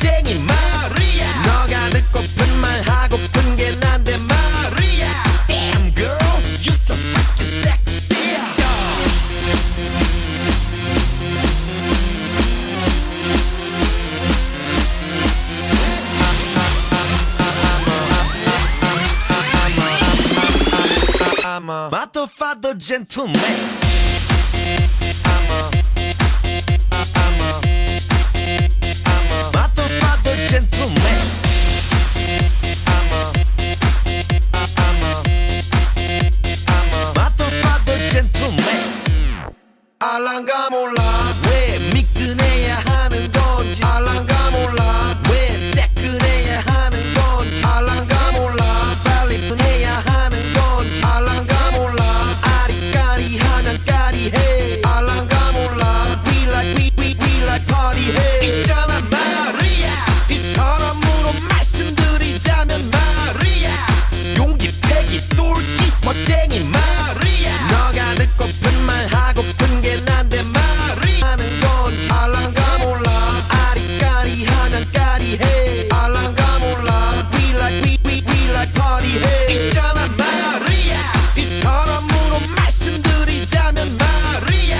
멋쟁이 말이야. 너가 듣고픈 말 하고픈 게 난데 말이야. Damn girl, you so freaking sexy. I'm a motherfucker gentleman. I'm a motherfucker gentleman. I'm a motherfucker gentleman. 알랑가 몰라 왜 미끈해야 하는 건지. 알랑가 몰라 왜 새끈해야 하는 건지. 알랑가 몰라 빨리 분해야 하는 건지. 알랑가 몰라 아리까리하면 까리해. 알랑가 몰라 we like party 해. 있잖아 말이야. 이 사람으로 말씀드리자면 말이야. 용기 패기 똘끼 멋쟁이 말이야. 너가 듣고픈 말 하고픈 게 난데 말이야. 하는 건지. 알랑가 몰라 아리까리하면 까리해. 알랑가 몰라 we like party 해. 있잖아 말이야. 이 사람으로 말씀드리자면 말이야.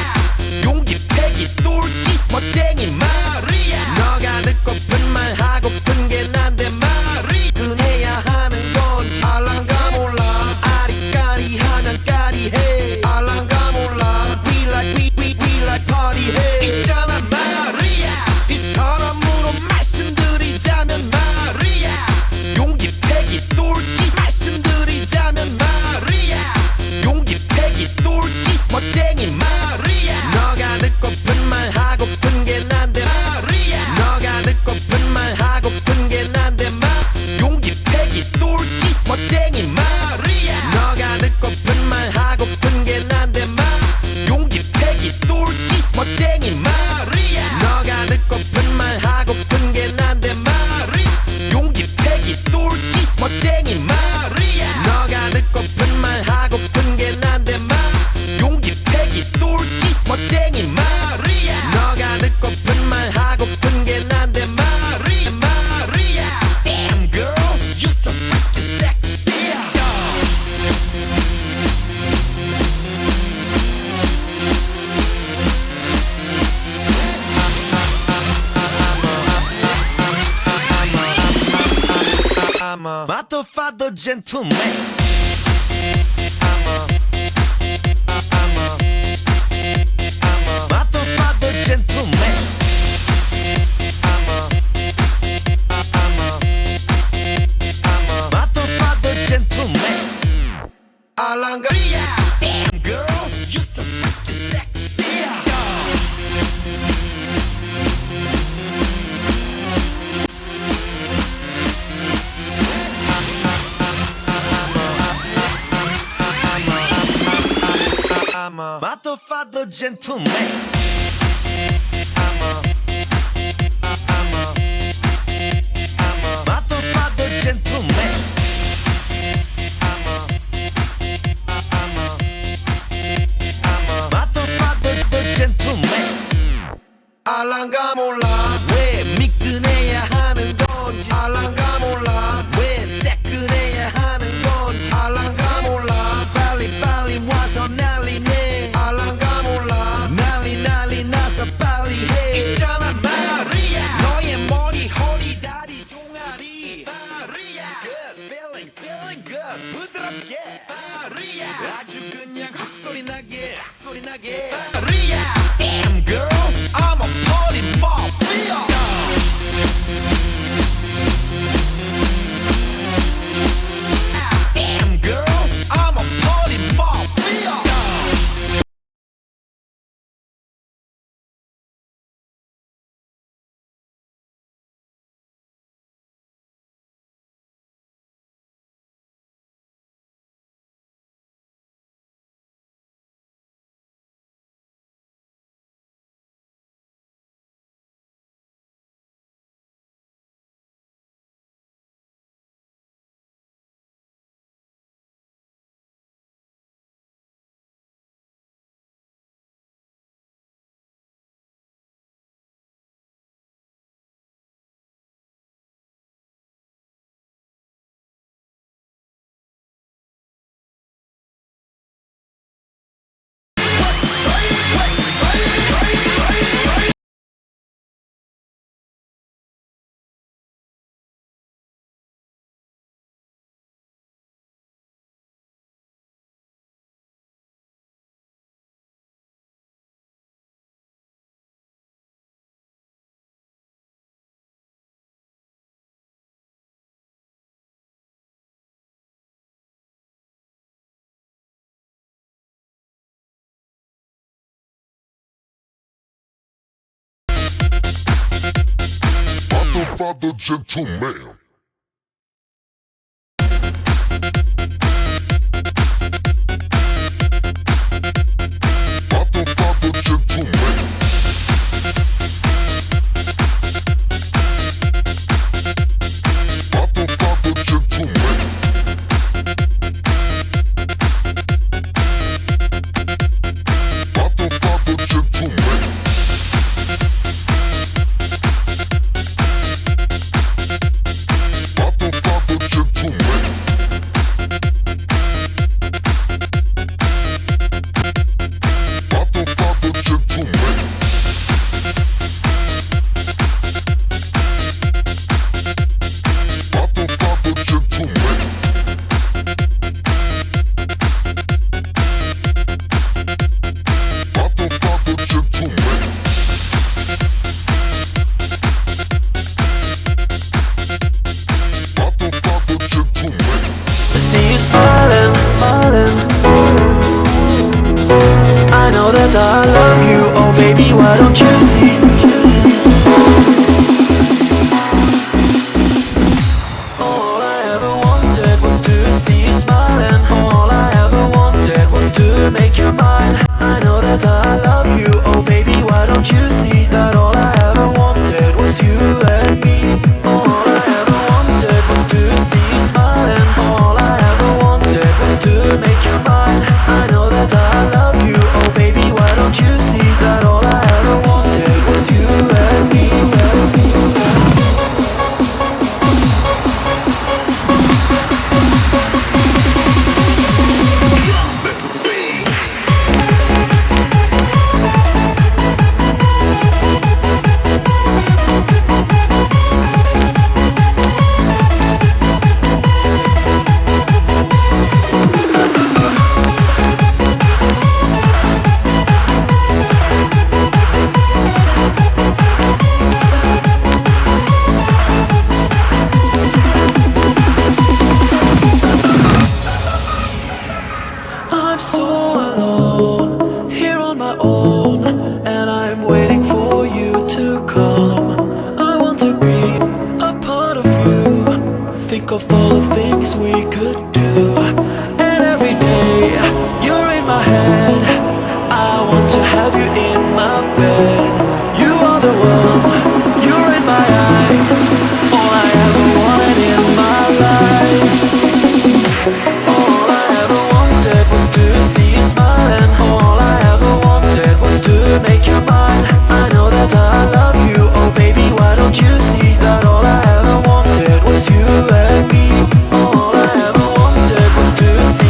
용기 패기 똘끼 멋쟁이 말이야. 너가 듣고픈 말 하고픈 게 난데 말이. 그해야 하는 건지. 알랑가 몰라 아리까리하면 까리해. 알랑가 몰라 we like party 해. 있잖아 말이야. 이 사람으로 말씀드리자면 말이야. 용기 패기 똘끼 말씀드리자면 말이야. 용기 패기 똘끼 멋쟁이 말이야. 너가 듣고픈 말 하고픈 게 난데 말이야. 너가 듣고픈 말 하고픈 게 난데 말. 용기 패기 똘끼 멋쟁이 말이야. 너가 듣고픈 말 하고픈 게 난데 말. 용기 패기 똘끼 멋쟁이 말이야. 너가 듣고픈 말 하고픈 게 난데 말이. 용기 패기 똘끼 멋쟁이 말이야. 너가 듣고픈 말 하고픈 게 난데 말. 용기 패기 똘끼 멋쟁이 말이야. 너가 듣고픈 말 하고픈 게 난데 말이야. Damn girl, you so freaking sexy. I'm a motherfucker gentleman. I'm a motherfucker gentleman. I'm a motherfucker gentleman. 알랑가. Damn girl, you so freaking sexy. I'm a motherfucker gentleman. I'm a motherfucker gentleman. I'm a motherfucker gentleman. 알랑가 몰라 왜 미끈해야 하는 건지. 알랑가 몰라 왜 새끈해야 하는 건지. 알랑가 몰라 빨리 와서 난리네. 알랑가 몰라 난리 나서 빨리 해. 있잖아 말이야. 너의 머리 허리 다리 종아리 말이야. Good feeling good 부드럽게 말이야. 아주 그냥 헛소리 나게 말이야. Damn girl, I'm a party mafia. Father, gentleman. Father, gentleman. Father, gentleman. Father, gentleman. See you smiling, I know that I love you. Oh baby, why don't you see? All I ever wanted was to see you smiling. All I ever wanted was to make you mine. I know that I love you. Oh baby, why don't you see that all I ever wanted was you and me? All I ever wanted was to see you smiling. All I ever wanted was to make you mine. I know that I love you. Oh baby, why don't you see that all I ever wanted was you and me? I'm so alone, here on my own, and I'm waiting for you to come. I want to be a part of you, think of all the things we could do. And every day, you're in my head, I want to have you in my bed. You are the one, you're in my eyes, all I ever wanted in my life. All I ever wanted was to see you smiling. All I ever wanted was to make you mine. I know that I love you. Oh baby, why don't you see that all I ever wanted was you and me? All I ever wanted was to see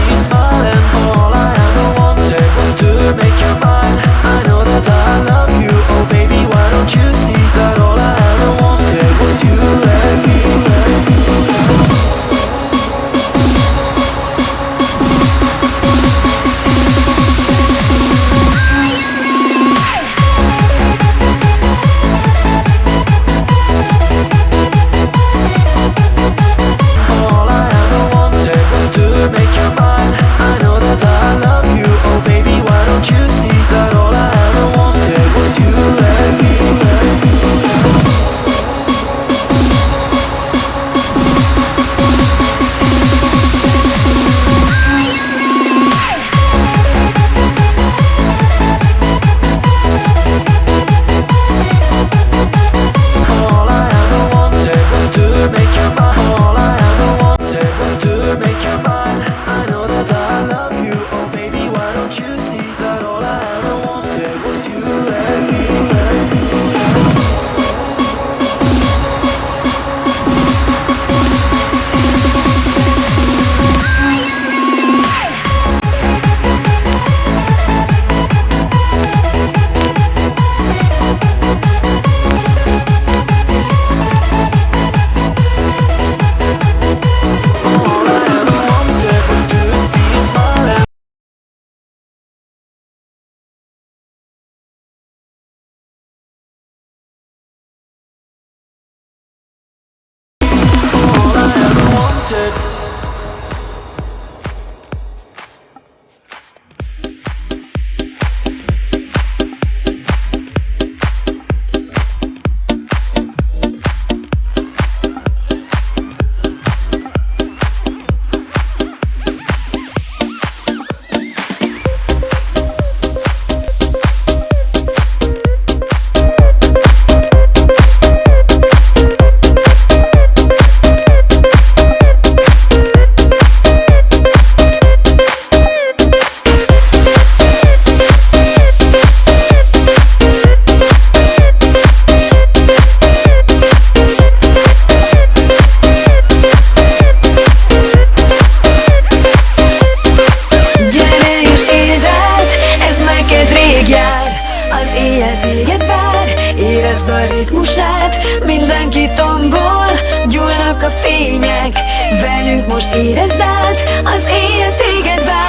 most érezd át, az éjjel téged vár.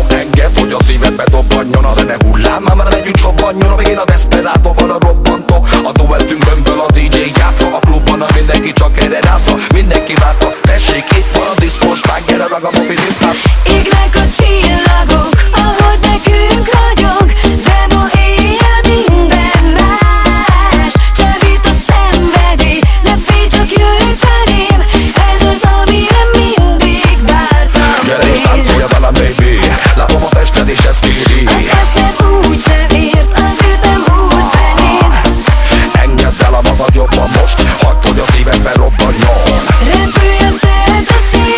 Engedd, hogy a szívedbe dobbanjon a zene hullám, már együtt csobbanjon, a végén a desperátó van a robbantó. A duettünk bömböl, a DJ játsza, a klubban a mindenki csak erre rászol. Mindenki várta, tessék, itt van a diszkós vág, gyere ragabobi hip-hop. Égnek a csillagok, ahogy nekünk ragyog, de ma éjjel minden más. Csábít a szenvedély, ne félj, csak jöjj felém, ez az, amire mindig vártam. Gyere és táncolja velem, baby, látom a tested és ez kéri. Az eszed úgysem ért, az ütem húz beléd. Engedd el a magad jobban most, hagyd, hogy a szívedben robbanjon. Repülj a szert a szél.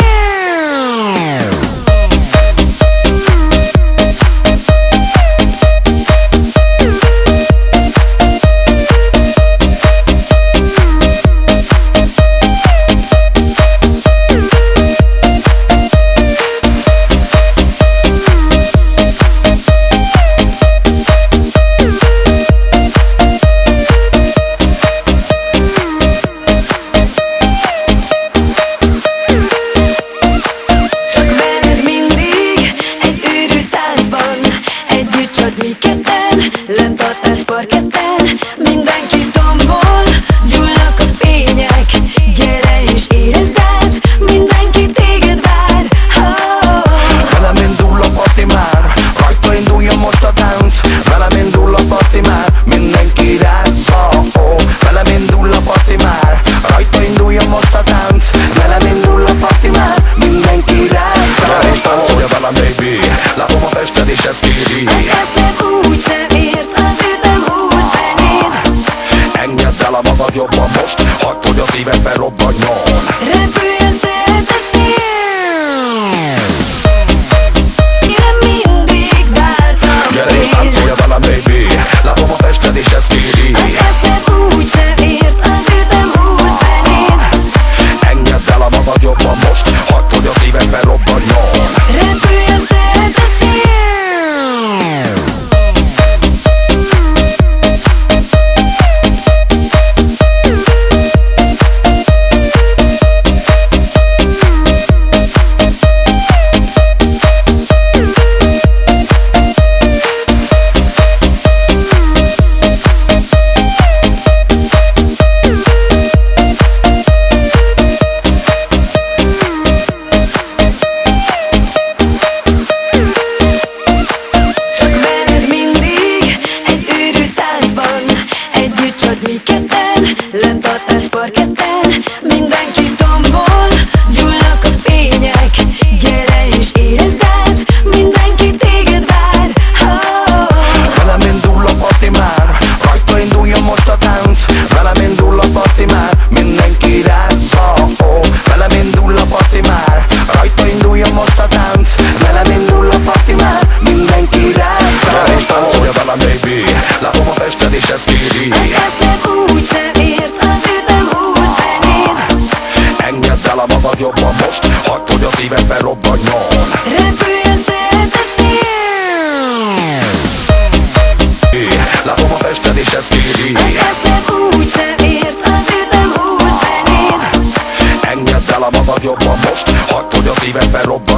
Mi ketten, lent a táncparketten, mindenki tombol, gyullnak a fények. Gyere és érezd át, mindenki téged vár. Velem indul a parti már, rajta induljon most a tánc. Velem indul a parti már, mindenki rázza. Velem indul a parti már, rajta induljon most a tánc. Velem indul a parti már, mindenki rázza. Gyere és táncolja velem, baby, látom a tested és ez kéri. Az eszed úgysem ért, az ütem húz beléd. Engedd el a magad jobban most, hagyd, hogy a szívedben robbanjon. Repülj a szert a szél. Mire mindig vártam. Gyere és táncolja velem, baby, látom a tested és ez kéri. Az eszed úgysem ért, az ütem húz beléd. Engedd el a magad jobban most, hagyd, hogy a szívedben robbanjon. Repülj a szert a szél. Mi ketten, lent a táncparketten, mindenki tombol, gyullnak a fények. Gyere és érezd át, mindenki téged vár. Velem indul a parti már, rajta induljon most a tánc. Velem indul a parti már, mindenki rázza. Velem indul a parti már, rajta induljon most a tánc. Velem indul a parti már, mindenki rázza. Gyere és táncolja velem, baby, látom a tested és ez kéri. Az eszed úgysem ért, az ütem húz beléd. Engedd el a magad jobban most, hagyd, hogy a szívedben robbanjon. Repülj a szert a szél. Látom a tested és ez kéri. Az eszed úgysem ért, az ütem húz beléd. Engedd el a magad jobban most, hagyd, hogy a szívedben robbanjon.